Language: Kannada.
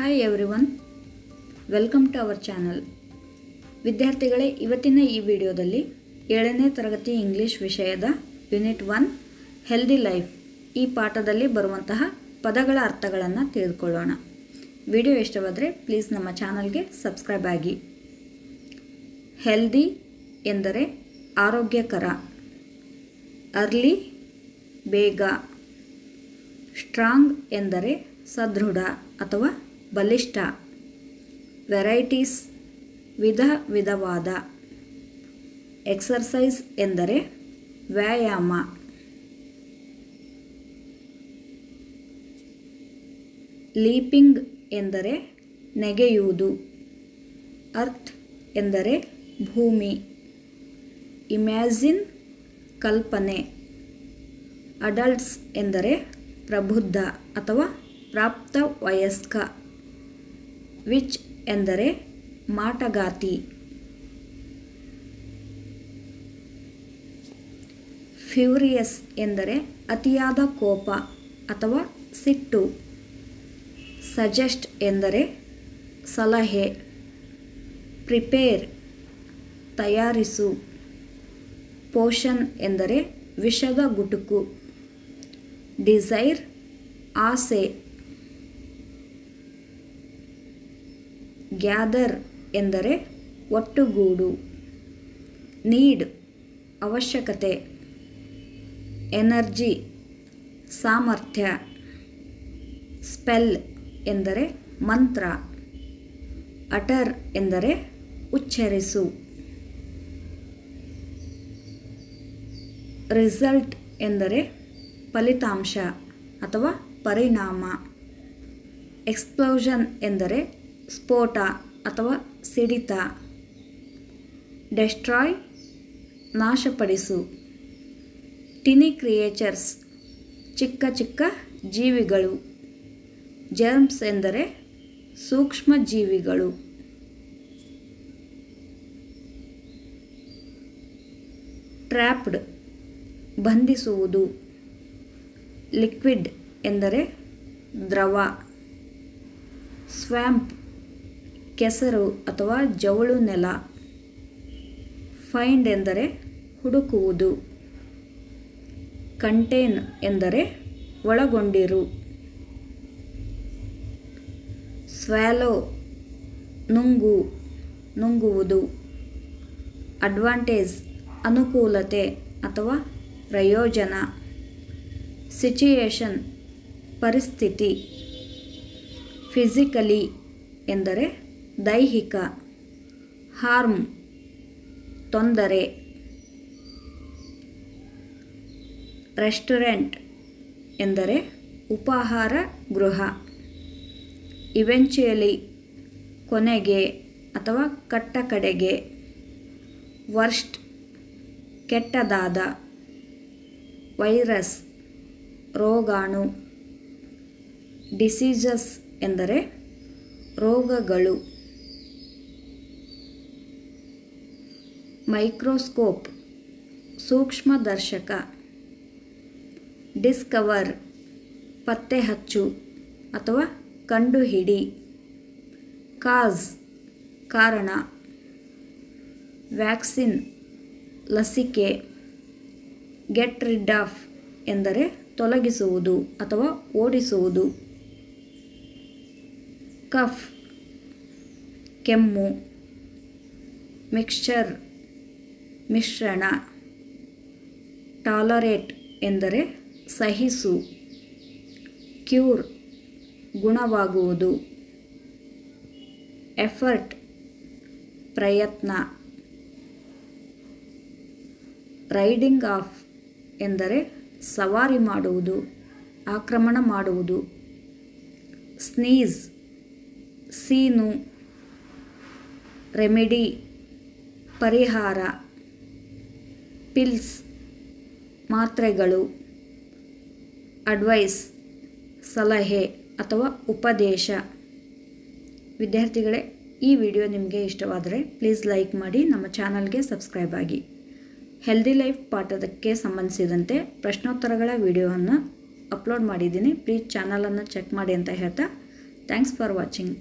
Hi everyone, welcome to our channel. ವಿದ್ಯಾರ್ಥಿಗಳೇ, ಇವತ್ತಿನ ಈ ವಿಡಿಯೋದಲ್ಲಿ 7ನೇ ತರಗತಿ ಇಂಗ್ಲಿಷ್ ವಿಷಯದ ಯೂನಿಟ್ 1 ಹೆಲ್ದಿ ಲೈಫ್ ಈ ಪಾಠದಲ್ಲಿ ಬರುವಂತಹ ಪದಗಳ ಅರ್ಥಗಳನ್ನು ತಿಳಿದುಕೊಳ್ಳೋಣ. ವಿಡಿಯೋ ಇಷ್ಟವಾದರೆ ಪ್ಲೀಸ್ ನಮ್ಮ ಚಾನಲ್ಗೆ ಸಬ್ಸ್ಕ್ರೈಬ್ ಆಗಿ. ಹೆಲ್ದಿ ಎಂದರೆ ಆರೋಗ್ಯಕರ, ಅರ್ಲಿ ಬೇಗ. ಸ್ಟ್ರಾಂಗ್ ಎಂದರೆ ಸದೃಢ ಅಥವಾ ಬಲಿಷ್ಠ. ವೆರೈಟೀಸ್ ವಿಧ ವಿಧವಾದ. ಎಕ್ಸರ್ಸೈಸ್ ಎಂದರೆ ವ್ಯಾಯಾಮ. ಲೀಪಿಂಗ್ ಎಂದರೆ ನೆಗೆಯುವುದು. ಅರ್ತ್ ಎಂದರೆ ಭೂಮಿ. ಇಮ್ಯಾಜಿನ್ ಕಲ್ಪನೆ. ಅಡಲ್ಟ್ಸ್ ಎಂದರೆ ಪ್ರಬುದ್ಧ ಅಥವಾ ಪ್ರಾಪ್ತ ವಯಸ್ಕ. ವಿಚ್ ಎಂದರೆ ಮಾಟಗಾತಿ. ಫ್ಯೂರಿಯಸ್ ಎಂದರೆ ಅತಿಯಾದ ಕೋಪ ಅಥವಾ ಸಿಟ್ಟು. ಸಜೆಸ್ಟ್ ಎಂದರೆ ಸಲಹೆ. ಪ್ರಿಪೇರ್ ತಯಾರಿಸು. ಪೋಷನ್ ಎಂದರೆ ವಿಷದ ಗುಟುಕು. ಡಿಸೈರ್ ಆಸೆ. ಗ್ಯಾದರ್ ಎಂದರೆ ಒಟ್ಟುಗೂಡು. ನೀಡ್ ಅವಶ್ಯಕತೆ. ಎನರ್ಜಿ ಸಾಮರ್ಥ್ಯ. ಸ್ಪೆಲ್ ಎಂದರೆ ಮಂತ್ರ. ಅಟರ್ ಎಂದರೆ ಉಚ್ಚರಿಸು. ರಿಸಲ್ಟ್ ಎಂದರೆ ಫಲಿತಾಂಶ ಅಥವಾ ಪರಿಣಾಮ. ಎಕ್ಸ್ಪ್ಲೋಷನ್ ಎಂದರೆ ಸ್ಫೋಟ ಅಥವಾ ಸಿಡಿತ. ಡೆಸ್ಟ್ರಾಯ್ ನಾಶಪಡಿಸು. ಟಿನಿ ಕ್ರಿಯೇಚರ್ಸ್ ಚಿಕ್ಕ ಚಿಕ್ಕ ಜೀವಿಗಳು. ಜರ್ಮ್ಸ್ ಎಂದರೆ ಸೂಕ್ಷ್ಮ ಜೀವಿಗಳು. ಟ್ರ್ಯಾಪ್ಡ್ ಬಂಧಿಸುವುದು. ಲಿಕ್ವಿಡ್ ಎಂದರೆ ದ್ರವ. ಸ್ವ್ಯಾಂಪ್ ಕೆಸರು ಅಥವಾ ಜವುಳು ನೆಲ. ಫೈಂಡ್ ಎಂದರೆ ಹುಡುಕುವುದು. ಕಂಟೇನ್ ಎಂದರೆ ಒಳಗೊಂಡಿರು. ಸ್ವ್ಯಾಲೋ ನುಂಗುವುದು. ಅಡ್ವಾಂಟೇಜ್ ಅನುಕೂಲತೆ ಅಥವಾ ಪ್ರಯೋಜನ. ಸಿಚುಯೇಷನ್ ಪರಿಸ್ಥಿತಿ. ಫಿಸಿಕಲಿ ಎಂದರೆ ದೈಹಿಕ. ಹಾರ್ಮ್ ತೊಂದರೆ. ರೆಸ್ಟೋರೆಂಟ್ ಎಂದರೆ ಉಪಾಹಾರ ಗೃಹ. ಇವೆಂಚುಯಲಿ ಕೊನೆಗೆ ಅಥವಾ ಕಟ್ಟಕಡೆಗೆ. ವರ್ಸ್ಟ್ ಕೆಟ್ಟದಾದ. ವೈರಸ್ ರೋಗಾಣು. ಡಿಸೀಸಸ್ ಎಂದರೆ ರೋಗಗಳು. ಮೈಕ್ರೋಸ್ಕೋಪ್ ಸೂಕ್ಷ್ಮದರ್ಶಕ. ಡಿಸ್ಕವರ್ ಪತ್ತೆಹಚ್ಚು ಅಥವಾ ಕಂಡುಹಿಡಿ. ಕಾಸ್ ಕಾರಣ. ವ್ಯಾಕ್ಸಿನ್ ಲಸಿಕೆ. ಗೆಟ್ ರಿಡ್ ಆಫ್ ಎಂದರೆ ತೊಲಗಿಸುವುದು ಅಥವಾ ಓಡಿಸುವುದು. ಕಫ್ ಕೆಮ್ಮು. ಮಿಕ್ಸ್ಚರ್ ಮಿಶ್ರಣ. ಟಾಲರೇಟ್ ಎಂದರೆ ಸಹಿಸು. ಕ್ಯೂರ್ ಗುಣವಾಗುವುದು. ಎಫರ್ಟ್ ಪ್ರಯತ್ನ. ರೈಡಿಂಗ್ ಆಫ್ ಎಂದರೆ ಸವಾರಿ ಮಾಡುವುದು, ಆಕ್ರಮಣ ಮಾಡುವುದು. ಸ್ನೀಸ್ ಸೀನು. ರೆಮಿಡಿ ಪರಿಹಾರ. ಪಿಲ್ಸ್ ಮಾತ್ರೆಗಳು. ಅಡ್ವೈಸ್ ಸಲಹೆ ಅಥವಾ ಉಪದೇಶ. ವಿದ್ಯಾರ್ಥಿಗಳೇ, ಈ ವಿಡಿಯೋ ನಿಮಗೆ ಇಷ್ಟವಾದರೆ ಪ್ಲೀಸ್ ಲೈಕ್ ಮಾಡಿ, ನಮ್ಮ ಚಾನಲ್ಗೆ ಸಬ್ಸ್ಕ್ರೈಬ್ ಆಗಿ. ಹೆಲ್ದಿ ಲೈಫ್ ಪಾಠಕ್ಕೆ ಸಂಬಂಧಿಸಿದಂತೆ ಪ್ರಶ್ನೋತ್ತರಗಳ ವಿಡಿಯೋವನ್ನು ಅಪ್ಲೋಡ್ ಮಾಡಿದ್ದೀನಿ. ಪ್ಲೀಸ್ ಚಾನಲನ್ನು ಚೆಕ್ ಮಾಡಿ ಅಂತ ಹೇಳ್ತಾ ಥ್ಯಾಂಕ್ಸ್ ಫಾರ್ ವಾಚಿಂಗ್.